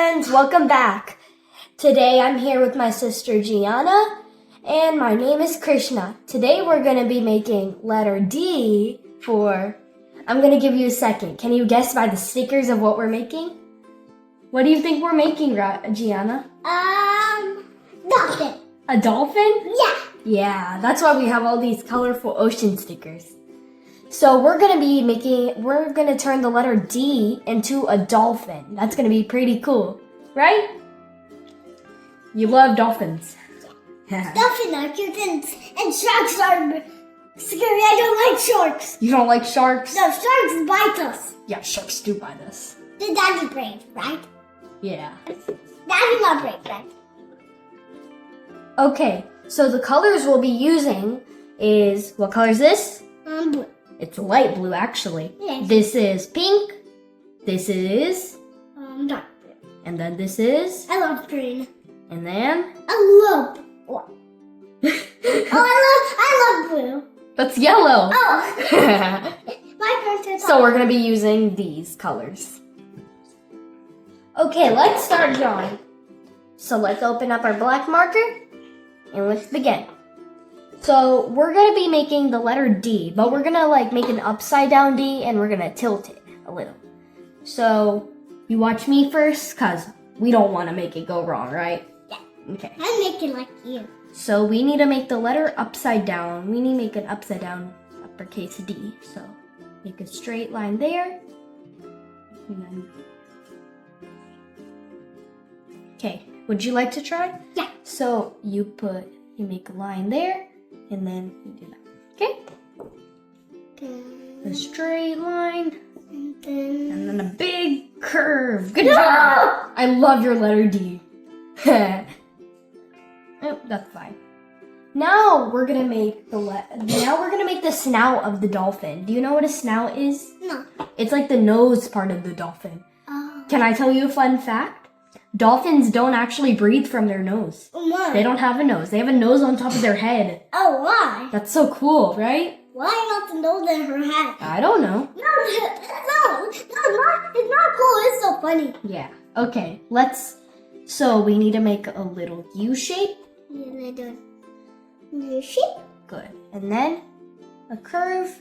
friends, welcome back. Today I'm here with my sister Gianna and my name is Krishna. Today we're going to be making letter D for, I'm going to give you a second. Can you guess by the stickers of what we're making? What do you think we're making, Gianna? Dolphin. A dolphin? Yeah. Yeah, that's why we have all these colorful ocean stickers. So we're going to turn the letter D into a dolphin. That's going to be pretty cool, right? You love dolphins. Dolphins are cute and sharks are scary. I don't like sharks. You don't like sharks? No, sharks bite us. Yeah, sharks do bite us. The daddy brave, right? Yeah. Daddy not brave, right? Okay, so the colors we'll be using is, what color is this? Blue. It's light blue, actually. Yes. This is pink. This is, Dark blue. and then this is, I love green. and then, I love what? I love blue. that's yellow. Oh. My turn to So we're going to be using these colors. Okay, let's start drawing. So let's open up our black marker and let's begin. So we're going to be making the letter D, but we're going to make an upside down D and we're going to tilt it a little. So you watch me first because we don't want to make it go wrong, right? Yeah. Okay. I make it like you. So we need to make the letter upside down. We need to make an upside down uppercase D. So make a straight line there. And then... Okay, would you like to try? Yeah. So you make a line there, and then you do that. Okay? A straight line, and then a big curve. Good job! I love your letter D. Oh, that's fine. Now we're gonna make the snout of the dolphin. Do you know what a snout is? No. It's like the nose part of the dolphin. Oh. Can I tell you a fun fact? Dolphins don't actually breathe from their nose. Why? They don't have a nose. They have a nose on top of their head. Oh, why? That's so cool, right? Why not the nose in her head? I don't know. No, it's not cool. It's so funny. Yeah. Okay, so we need to make a little U shape. Yeah, I do. You shape. Good. And then a curve.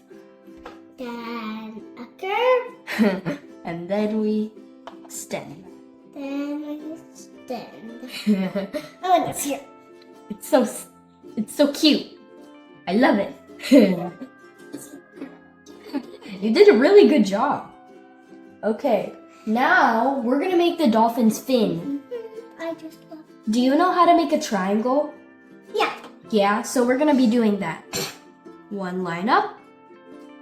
Then a curve. And then we extend. Then we extend. Oh, that's here. It's so cute. I love it. You did a really good job. Okay, now we're gonna make the dolphin's fin. I just love. Do you know how to make a triangle? Yeah. Yeah, so we're gonna be doing that. One line up,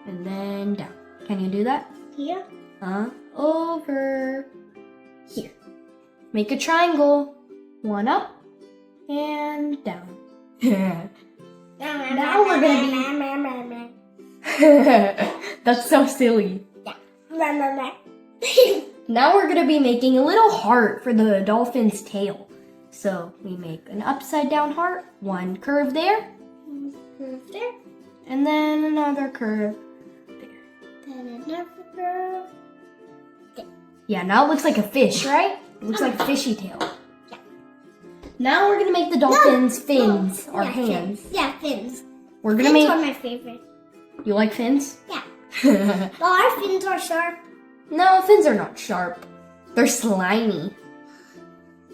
and then down. Can you do that? Here. Over here. Make a triangle. One up, and down. Now we're gonna be... That's so silly. Now we're gonna be making a little heart for the dolphin's tail. So we make an upside down heart, one curve there, Curve there. and then another curve there. Then another curve. Yeah, now it looks like a fish, right? It looks like a fishy tail. Yeah. Now we're gonna make the dolphin's fins, or Yeah, hands. Fins. Yeah, fins. We're gonna Fins make... are my favorite. You like fins? Yeah. Well, our fins are sharp. No, fins are not sharp. They're slimy.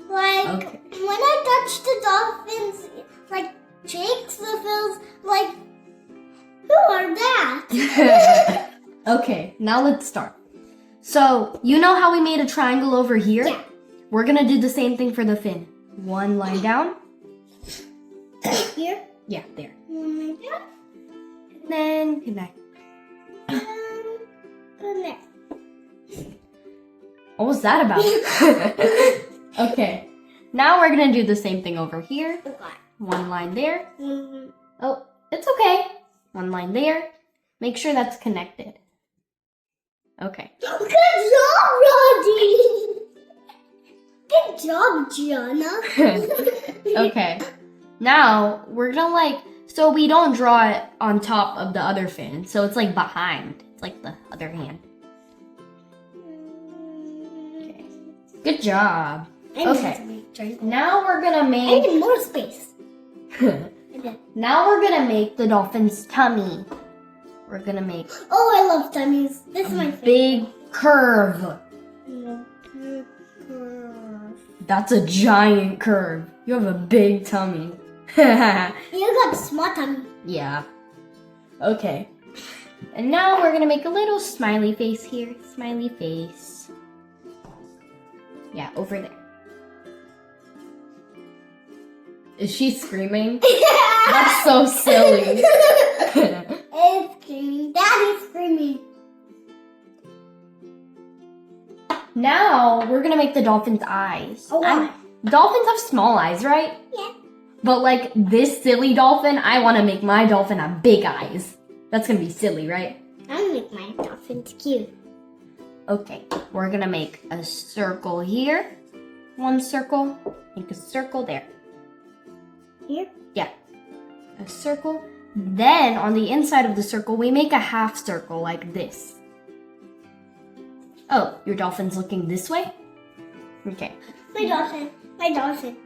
Like, Okay. when I touch the dolphins, cheeks, the feels like, who are that? Okay, now let's start. So, you know how we made a triangle over here? Yeah. We're gonna do the same thing for the fin. One line down. Here. Yeah, there. One like that. And then connect. Connect. What was that about? Okay. Now we're gonna do the same thing over here. One line there. Oh, it's okay. One line there. Make sure that's connected. Okay. Good job, Roddy. Good job, Gianna. Okay. Now we're gonna so we don't draw it on top of the other fin. So it's behind. It's like the other hand. Okay. Good job. I Okay. need to make triangle. Now we're gonna I make. need more space. Okay. Now we're gonna make the dolphin's tummy. We're gonna make Oh, I love tummies. This is my favorite. big curve. That's a giant curve. You have a big tummy. You got a small tummy. Yeah. Okay. And now we're gonna make a little smiley face here. Smiley face. Yeah, over there. Is she screaming? That's so silly. It's screaming. Daddy's screaming. Now we're gonna make the dolphin's eyes. Oh, why? Dolphins have small eyes, right? Yeah. But like this silly dolphin, I want to make my dolphin have big eyes. That's gonna be silly, right? I'll make my dolphins cute. Okay, we're gonna make a circle here. One circle. Make a circle there. Here? Yeah. A circle. Then on the inside of the circle, we make a half circle like this. Oh, your dolphin's looking this way? Okay. My dolphin. My dolphin.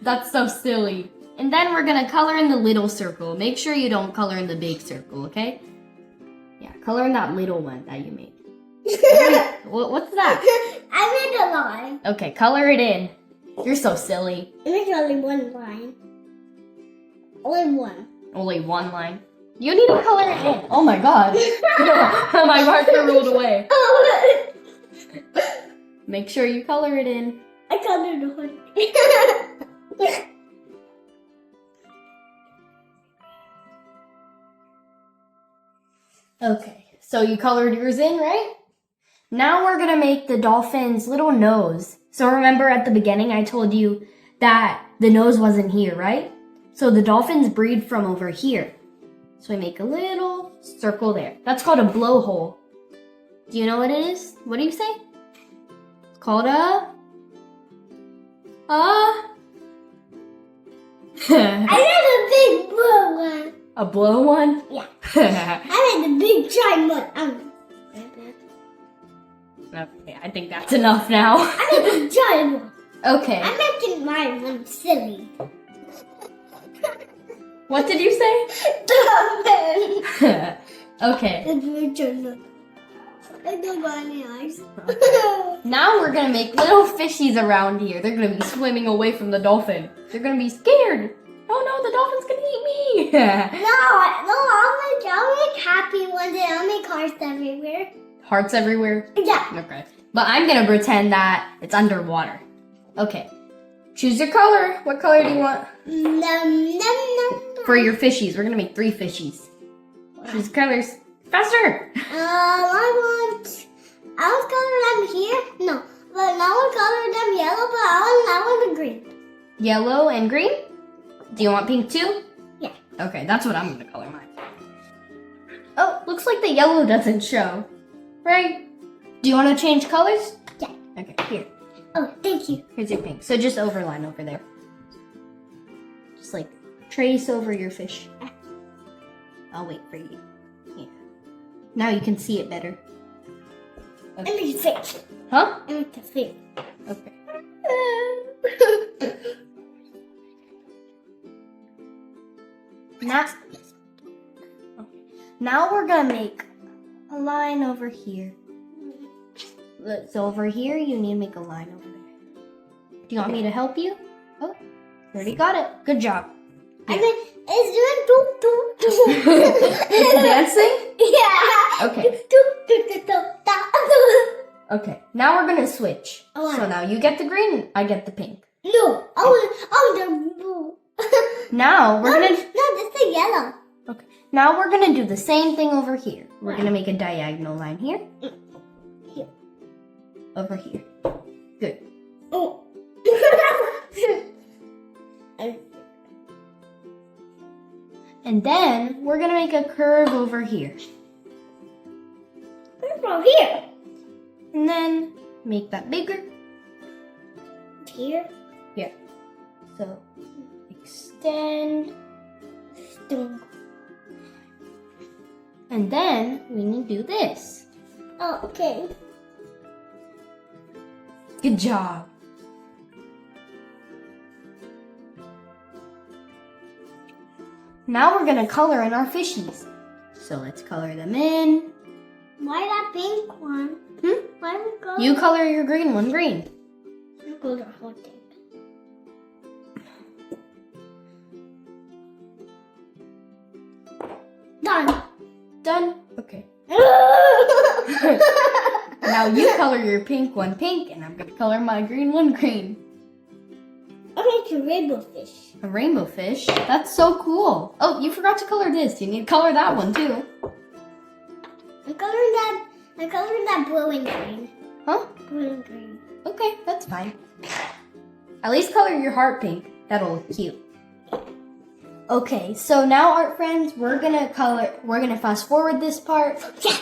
That's so silly. And then we're gonna color in the little circle. Make sure you don't color in the big circle, okay? Yeah, color in that little one that you made. What's that? I made a line. Okay, color it in. You're so silly. I made only one line. Only one. Only one line. You need to color it in. Oh my god. My marker rolled away. Make sure you color it in. I colored one. Okay, so you colored yours in, right? Now we're gonna make the dolphin's little nose. So remember at the beginning I told you that the nose wasn't here, right? So the dolphins breed from over here. So we make a little circle there. That's called a blowhole. Do you know what it is? What do you say? It's called a I made a big blue one. a blow one? Yeah. I made a big giant one. Okay, I think that's enough now. I made a giant one. Okay. I'm making my one silly. What did you say? Dolphin. Okay. It's my turn. I don't got any eyes. Now we're gonna make little fishies around here. They're gonna be swimming away from the dolphin. They're gonna be scared. Oh no, the dolphin's gonna eat me. I'll make happy ones and I'll make hearts everywhere. Hearts everywhere? Yeah. Okay. But I'm gonna pretend that it's underwater. Okay. Choose your color. What color do you want? For your fishies. We're gonna make 3 fishies. Choose colors. Faster! I want color them here. No, but now I color them yellow, but I want the green. Yellow and green? Do you want pink too? Yeah. Okay, that's what I'm gonna color mine. Oh, looks like the yellow doesn't show. Right? Do you want to change colors? Yeah. Okay, here. Oh, thank you. Here's your pink. So just overline over there. Just like trace over your fish. I'll wait for you. Yeah. Now you can see it better. I make a fish. Huh? I make a fish. Okay. Now we're gonna make a line over here. So over here, you need to make a line over there. Do you want me to help you? Oh, you already got it. Good job. I mean, it's doing do. It's dancing? Yeah. Okay. Do. Okay. Now we're gonna switch. Oh, So wow. now you get the green, I get the pink. No. Oh, the blue. Now we're gonna. No, that's the yellow. Okay. Now we're gonna do the same thing over here. We're gonna make a diagonal line here. Here. Over here. Good. Oh. And then we're gonna make a curve over here. From here. And then make that bigger. Here. Here. So extend. Stone. And then we need to do this. Oh, okay. Good job. Now we're gonna color in our fishies. So let's color them in. Why that pink one? Why we go? You color your green one green. I'll go the whole thing. Done. Done? Okay. Now you color your pink one pink, and I'm gonna color my green one green. I'm making a rainbow fish. A rainbow fish? That's so cool. Oh, you forgot to color this. You need to color that one too. I'm coloring that blue and green. Huh? Blue and green. Okay, that's fine. At least color your heart pink. That'll look cute. Okay, so now art friends, we're gonna fast forward this part. Yeah.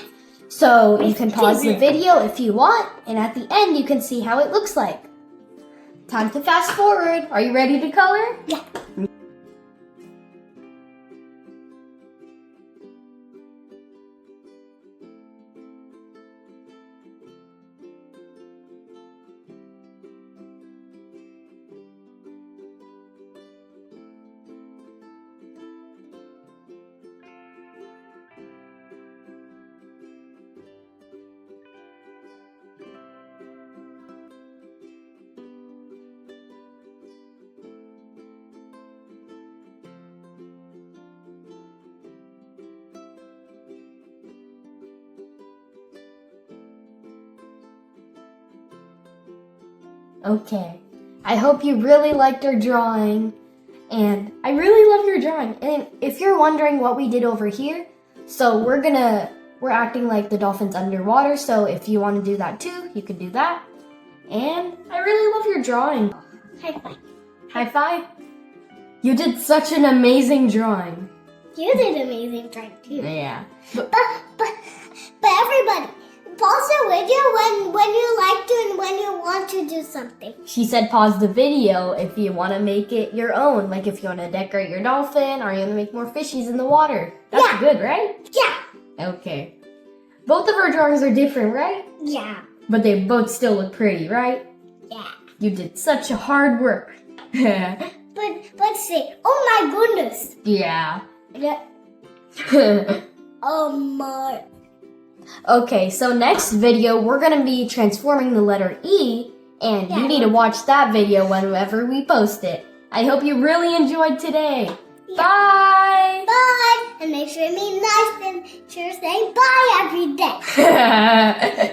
So you can pause the video if you want, and at the end you can see how it looks like. Time to fast forward. Are you ready to color? Yeah. Okay. I hope you really liked our drawing. And I really love your drawing. And if you're wondering what we did over here, so we're acting like the dolphins underwater. So if you want to do that too, you can do that. And I really love your drawing. High five. High five. You did such an amazing drawing. You did amazing drawing too. Yeah. But everybody, pause the video when you like to and when you want to do something. She said pause the video if you want to make it your own. Like if you want to decorate your dolphin or you want to make more fishies in the water. That's Yeah. good, right? Yeah. Okay. Both of our drawings are different, right? Yeah. But they both still look pretty, right? Yeah. You did such a hard work. But let's see. Oh my goodness. Yeah. Yeah. Oh my. Okay, so next video, we're going to be transforming the letter E, and Yeah. you need to watch that video whenever we post it. I hope you really enjoyed today. Yeah. Bye! Bye. And make sure to be nice and sure say bye every day.